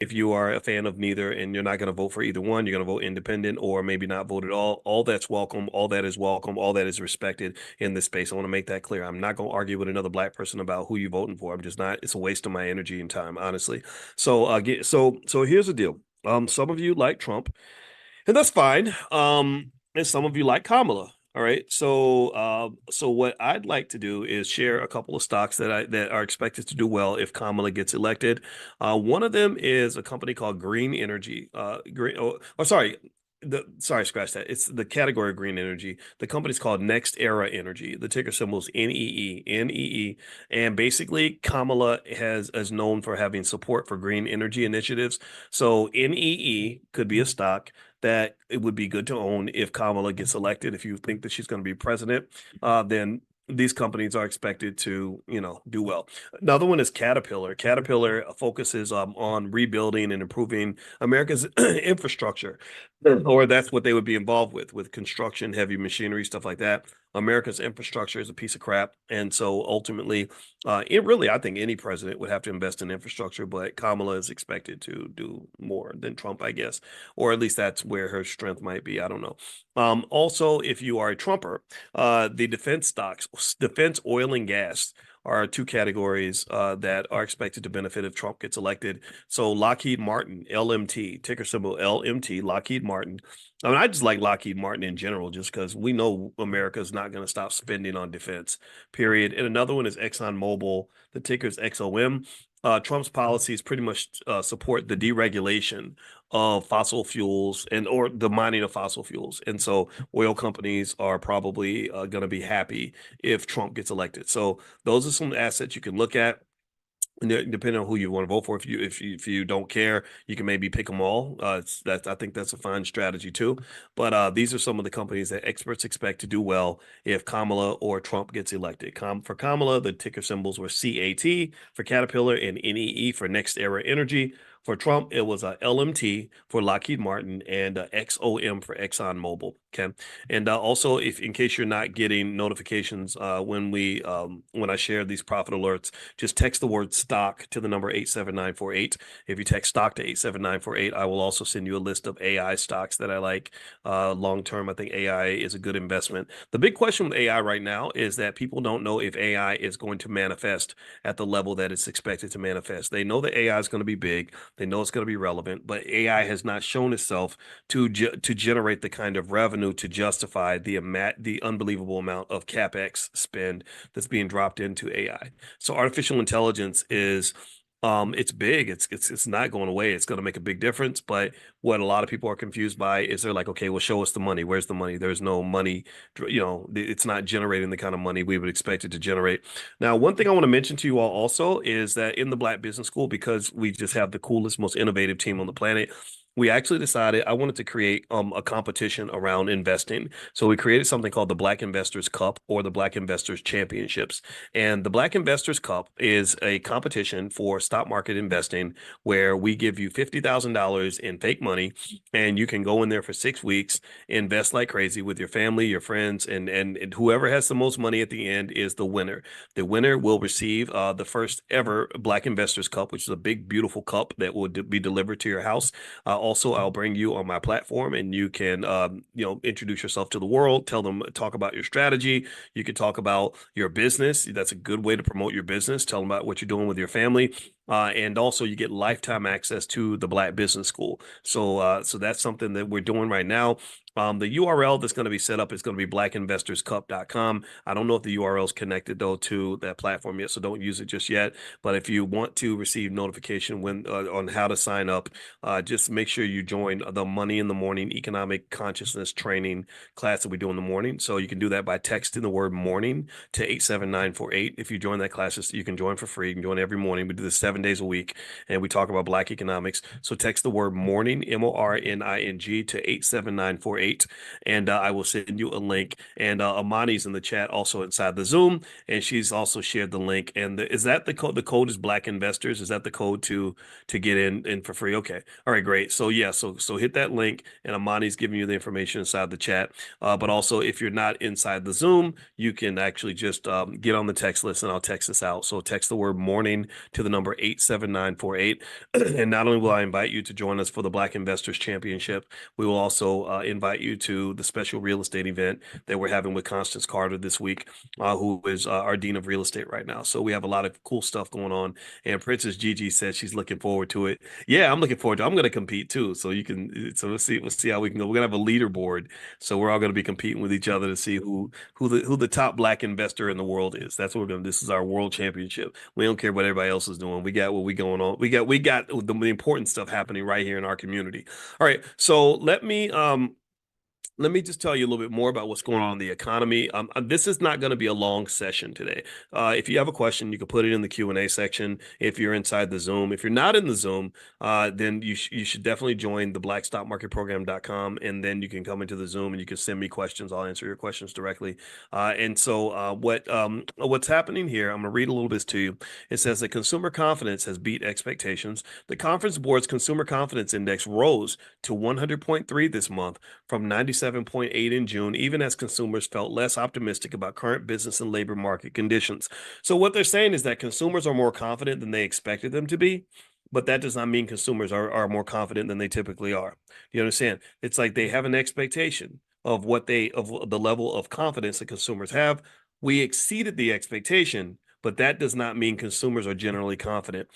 If you are a fan of neither and you're not going to vote for either one, you're going to vote independent or maybe not vote at all that's welcome. All that is welcome. All that is respected in this space. I want to make that clear. I'm not going to argue with another black person about who you're voting for. I'm just not. It's a waste of my energy and time, honestly. So here's the deal. Some of you like Trump, and that's fine. And some of you like Kamala. All right. So what I'd like to do is share a couple of stocks that are expected to do well if Kamala gets elected. One of them is a company called Green Energy. Sorry. Scratch that. It's the category of green energy. The company's called Next Era Energy. The ticker symbol is NEE. And basically, Kamala is known for having support for green energy initiatives. So NEE could be a stock that it would be good to own if Kamala gets elected. If you think that she's going to be president, then these companies are expected to, do well. Another one is Caterpillar. Caterpillar focuses on rebuilding and improving America's infrastructure, or that's what they would be involved with construction, heavy machinery, stuff like that. America's infrastructure is a piece of crap, and so ultimately, I think any president would have to invest in infrastructure, but Kamala is expected to do more than Trump, I guess, or at least that's where her strength might be. I don't know. Also, if you are a Trumper, the defense stocks, defense oil and gas are two categories that are expected to benefit if Trump gets elected. So Lockheed Martin, LMT, ticker symbol LMT, Lockheed Martin. I mean, I just like Lockheed Martin in general, just because we know America is not going to stop spending on defense, period. And another one is ExxonMobil. The ticker is XOM. Trump's policies pretty much support the deregulation of fossil fuels or the mining of fossil fuels. And so oil companies are probably going to be happy if Trump gets elected. So those are some assets you can look at. Depending on who you want to vote for, if you don't care, you can maybe pick them all. I think that's a fine strategy too. But these are some of the companies that experts expect to do well if Kamala or Trump gets elected. For Kamala, the ticker symbols were CAT for Caterpillar and NEE for Next Era Energy. For Trump, it was a LMT for Lockheed Martin and XOM for ExxonMobil. Okay, and also, if in case you're not getting notifications when I share these profit alerts, just text the word stock to the number 87948. If you text stock to 87948, I will also send you a list of AI stocks that I like long term. I think AI is a good investment. The big question with AI right now is that people don't know if AI is going to manifest at the level that it's expected to manifest. They know that AI is going to be big. They know it's going to be relevant, but AI has not shown itself to generate the kind of revenue to justify the unbelievable amount of capex spend that's being dropped into AI. So artificial intelligence is it's big. It's not going away. It's going to make a big difference. But what a lot of people are confused by is they're like, okay, well, show us the money. Where's the money? There's no money. It's not generating the kind of money we would expect it to generate. Now, one thing I want to mention to you all also is that in the Black Business School, because we just have the coolest, most innovative team on the planet, we actually decided I wanted to create a competition around investing. So we created something called the Black Investors Cup or the Black Investors Championships. And the Black Investors Cup is a competition for stock market investing where we give you $50,000 in fake money and you can go in there for 6 weeks, invest like crazy with your family, your friends, and whoever has the most money at the end is the winner. The winner will receive the first ever Black Investors Cup, which is a big, beautiful cup that will be delivered to your house. Also, I'll bring you on my platform and you can, introduce yourself to the world, talk about your strategy. You can talk about your business. That's a good way to promote your business. Tell them about what you're doing with your family. And also you get lifetime access to the Black Business School. So that's something that we're doing right now. The URL that's going to be set up is going to be blackinvestorscup.com. I don't know if the URL is connected though to that platform yet, so don't use it just yet. But if you want to receive notification on how to sign up, just make sure you join the Money in the Morning Economic Consciousness Training class that we do in the morning. So you can do that by texting the word morning to 87948. If you join that class, you can join for free. You can join every morning. We do this 7 days a week, and we talk about Black economics. So text the word morning, MORNING, to 87948, and I will send you a link. And Amani's in the chat also inside the Zoom, and she's also shared the link. And is that the code? The code is Black Investors. Is that the code to get in for free? Okay. All right, great. So yeah, so hit that link, and Amani's giving you the information inside the chat. But also, if you're not inside the Zoom, you can actually just get on the text list, and I'll text this out. So text the word morning to the number 87948. And not only will I invite you to join us for the Black Investors Championship, we will also invite you to the special real estate event that we're having with Constance Carter this week, who is our Dean of Real Estate right now. So we have a lot of cool stuff going on. And Princess Gigi said she's looking forward to it. Yeah, I'm looking forward to it. I'm going to compete too. So you can, so we'll see how we can go. We're going to have a leaderboard. So we're all going to be competing with each other to see who the top Black investor in the world is. That's what we're going to, this is our world championship. We don't care what everybody else is doing. We got what we going on. We got the important stuff happening right here in our community. All right. So let me just tell you a little bit more about what's going on in the economy. This is not going to be a long session today. If you have a question, you can put it in the Q&A section if you're inside the Zoom. If you're not in the Zoom, then you should definitely join the blackstockmarketprogram.com, and then you can come into the Zoom and you can send me questions. I'll answer your questions directly. What's happening here, I'm going to read a little bit to you. It says that consumer confidence has beat expectations. The Conference Board's Consumer Confidence Index rose to 100.3 this month from 97.8 in June, even as consumers felt less optimistic about current business and labor market conditions. So what they're saying is that consumers are more confident than they expected them to be, but that does not mean consumers are more confident than they typically are. You understand? It's like they have an expectation of of the level of confidence that consumers have. We exceeded the expectation, but that does not mean consumers are generally confident.